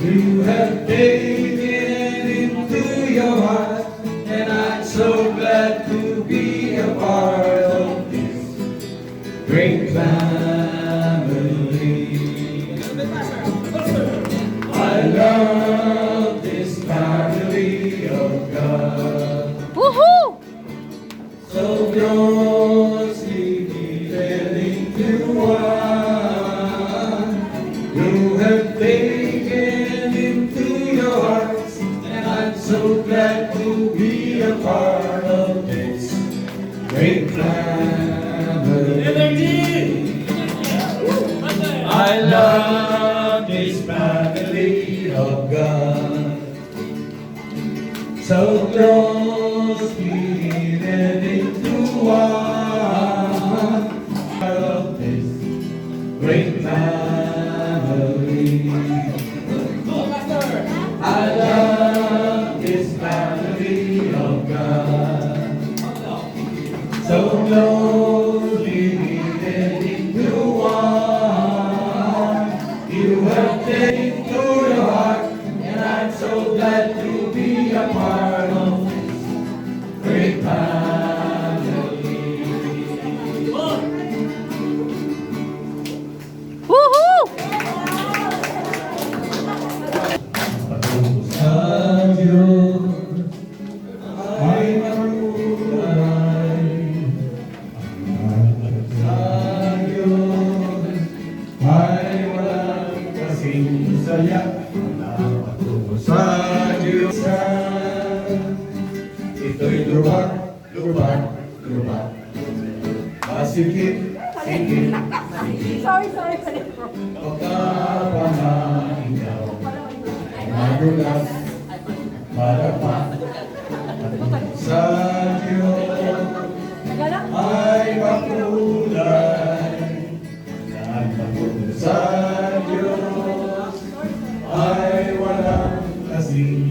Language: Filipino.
You have taken into your heart, and I'm so glad to be a part of this great family. I love this family of God. Woohoo! So closely knitted into one. You have taken into your hearts, and I'm so glad to be a part of this great family. I love this family of God. So closely knitted into one. I love this great family. I love this family of God. So closely knitted into one. You have taken to your heart, and I'm so glad to be a part of this great family. Woohoo! Patungo sa Diyos ay matulay. Ang sa Diyos ay walang kasing saya. Patungo sa Diyos ito'y lubak, lubak, lubak. Masikip, sikip, Sorry. pagkapamahingaw. Magulas, madapa, sa Diyos ay makulay. Ang makulay sa Diyos ay walang kasing